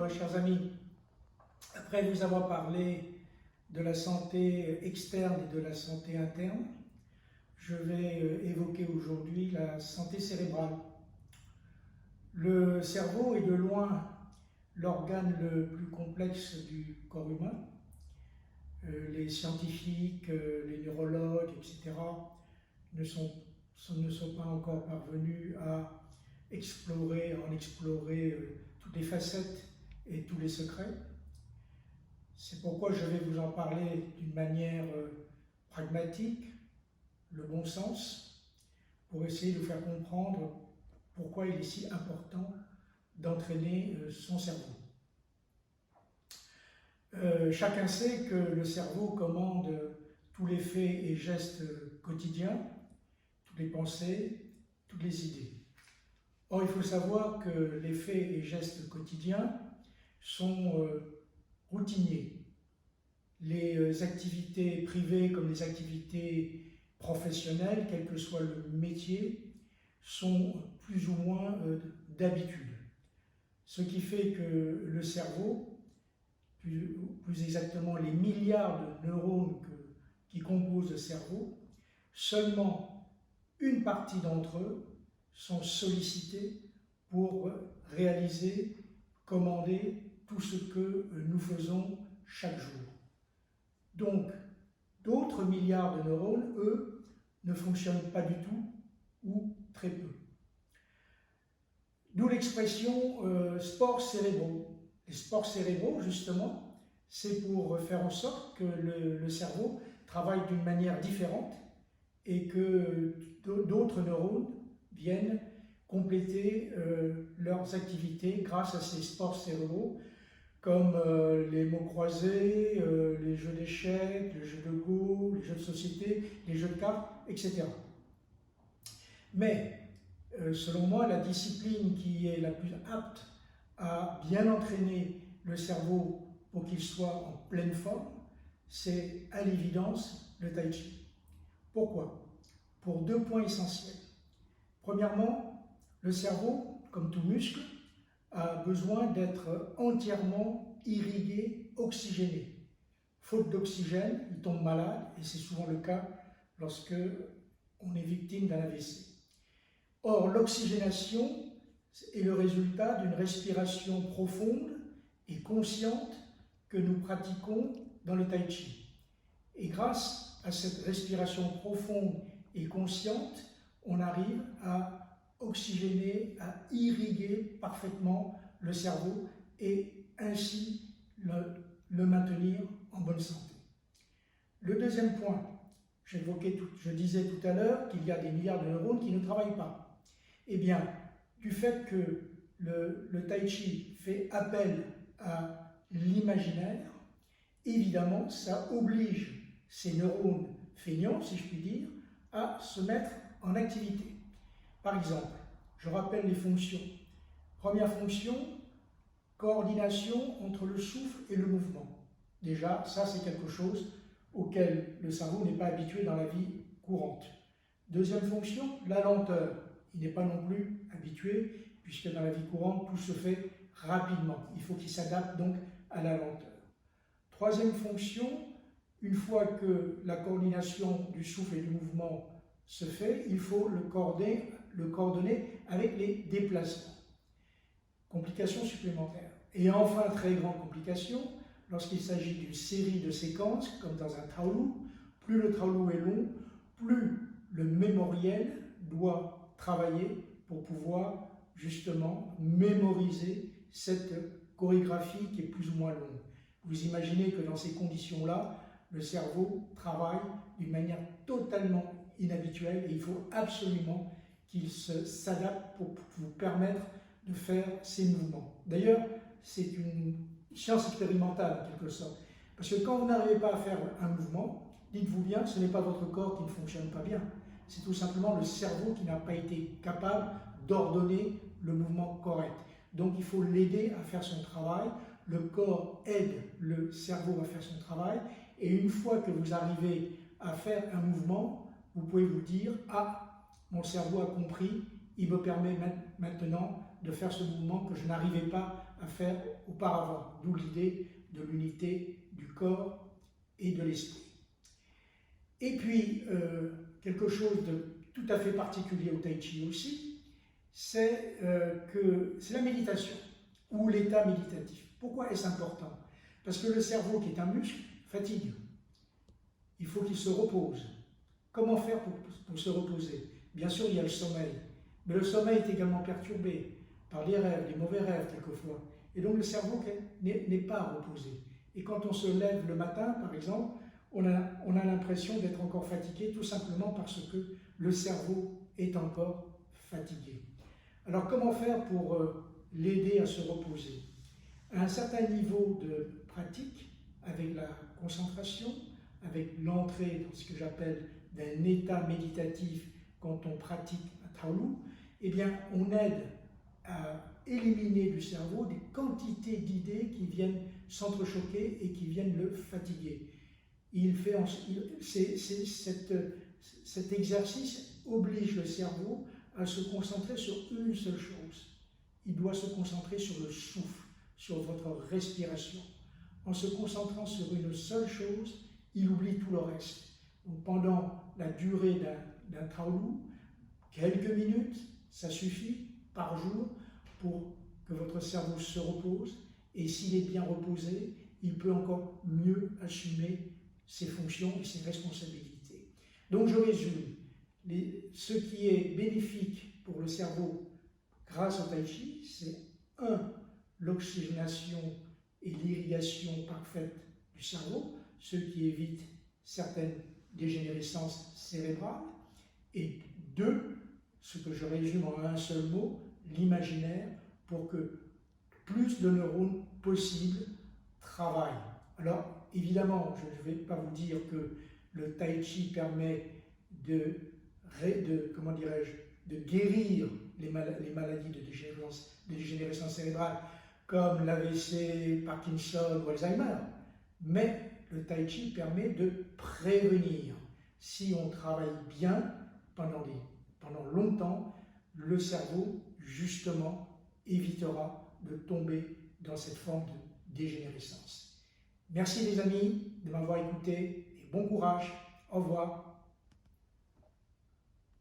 chers amis. Après vous avoir parlé de la santé externe et de la santé interne, je vais évoquer aujourd'hui la santé cérébrale. Le cerveau est de loin l'organe le plus complexe du corps humain. Les scientifiques, les neurologues, etc. ne sont pas encore parvenus à explorer toutes les facettes et tous les secrets. C'est pourquoi je vais vous en parler d'une manière pragmatique, le bon sens, pour essayer de vous faire comprendre pourquoi il est si important d'entraîner son cerveau. Chacun sait que le cerveau commande tous les faits et gestes quotidiens, toutes les pensées, toutes les idées. Or, il faut savoir que les faits et gestes quotidiens sont routiniers. Les activités privées comme les activités professionnelles, quel que soit le métier, sont plus ou moins d'habitude. Ce qui fait que le cerveau, plus exactement les milliards de neurones qui composent le cerveau, seulement une partie d'entre eux sont sollicités pour réaliser, commander tout ce que nous faisons chaque jour. Donc, d'autres milliards de neurones, eux, ne fonctionnent pas du tout ou très peu. D'où l'expression sports cérébraux. Les sports cérébraux, justement, c'est pour faire en sorte que le cerveau travaille d'une manière différente et que d'autres neurones viennent compléter leurs activités grâce à ces sports cérébraux, comme les mots croisés, les jeux d'échecs, les jeux de Go, les jeux de société, les jeux de cartes, etc. Mais, selon moi, la discipline qui est la plus apte à bien entraîner le cerveau pour qu'il soit en pleine forme, c'est à l'évidence le Tai Chi. Pourquoi? Pour deux points essentiels. Premièrement, le cerveau, comme tout muscle, a besoin d'être entièrement irrigué, oxygéné. Faute d'oxygène, il tombe malade, et c'est souvent le cas lorsque on est victime d'un AVC. Or, l'oxygénation est le résultat d'une respiration profonde et consciente que nous pratiquons dans le Tai Chi. Et grâce à cette respiration profonde et consciente, on arrive à oxygéner, à irriguer parfaitement le cerveau et ainsi le maintenir en bonne santé. Le deuxième point, je disais tout à l'heure qu'il y a des milliards de neurones qui ne travaillent pas. Eh bien, du fait que le Tai Chi fait appel à l'imaginaire, évidemment, ça oblige ces neurones feignants, si je puis dire, à se mettre en activité. Par exemple, je rappelle les fonctions. Première fonction, coordination entre le souffle et le mouvement. Déjà, ça c'est quelque chose auquel le cerveau n'est pas habitué dans la vie courante. Deuxième fonction, la lenteur. Il n'est pas non plus habitué, puisque dans la vie courante, tout se fait rapidement. Il faut qu'il s'adapte donc à la lenteur. Troisième fonction, une fois que la coordination du souffle et du mouvement se fait, il faut le coordonner avec les déplacements. Complication supplémentaire. Et enfin, très grande complication, lorsqu'il s'agit d'une série de séquences, comme dans un Taolu, plus le Taolu est long, plus le mémoriel doit travailler pour pouvoir justement mémoriser cette chorégraphie qui est plus ou moins longue. Vous imaginez que dans ces conditions-là, le cerveau travaille d'une manière totalement inhabituelle et il faut absolument qu'il s'adapte pour vous permettre de faire ces mouvements. D'ailleurs, c'est une science expérimentale en quelque sorte. Parce que quand vous n'arrivez pas à faire un mouvement, dites-vous bien, ce n'est pas votre corps qui ne fonctionne pas bien. C'est tout simplement le cerveau qui n'a pas été capable d'ordonner le mouvement correct. Donc il faut l'aider à faire son travail. Le corps aide le cerveau à faire son travail. Et une fois que vous arrivez à faire un mouvement, vous pouvez vous dire « Ah, mon cerveau a compris, il me permet maintenant de faire ce mouvement que je n'arrivais pas à faire auparavant, d'où l'idée de l'unité du corps et de l'esprit. Et puis, quelque chose de tout à fait particulier au Tai Chi aussi, c'est la méditation, ou l'état méditatif. Pourquoi est-ce important? Parce que le cerveau, qui est un muscle, fatigue. Il faut qu'il se repose. Comment faire pour se reposer? Bien sûr, il y a le sommeil, mais le sommeil est également perturbé par les rêves, les mauvais rêves quelquefois. Et donc le cerveau n'est pas reposé. Et quand on se lève le matin, par exemple, on a l'impression d'être encore fatigué, tout simplement parce que le cerveau est encore fatigué. Alors comment faire pour l'aider à se reposer? À un certain niveau de pratique, avec la concentration, avec l'entrée dans ce que j'appelle d'un état méditatif quand on pratique un Taolu, eh bien on aide à éliminer du cerveau des quantités d'idées qui viennent s'entrechoquer et qui viennent le fatiguer. Cet exercice oblige le cerveau à se concentrer sur une seule chose. Il doit se concentrer sur le souffle, sur votre respiration. En se concentrant sur une seule chose, il oublie tout le reste. Donc pendant la durée d'un Taolu, quelques minutes, ça suffit par jour pour que votre cerveau se repose, et s'il est bien reposé, il peut encore mieux assumer ses fonctions et ses responsabilités. Donc je résume, ce qui est bénéfique pour le cerveau grâce au Tai Chi, c'est 1. L'oxygénation et l'irrigation parfaite du cerveau, ce qui évite certaines dégénérescences cérébrales, et 2. Ce que je résume en un seul mot, l'imaginaire, pour que plus de neurones possibles travaillent. Alors, évidemment, je ne vais pas vous dire que le Tai Chi permet de guérir les maladies de dégénérescence cérébrale, comme l'AVC, Parkinson ou Alzheimer, mais le Tai Chi permet de prévenir. Si on travaille bien pendant longtemps, le cerveau, justement, évitera de tomber dans cette forme de dégénérescence. Merci les amis de m'avoir écouté et bon courage. Au revoir.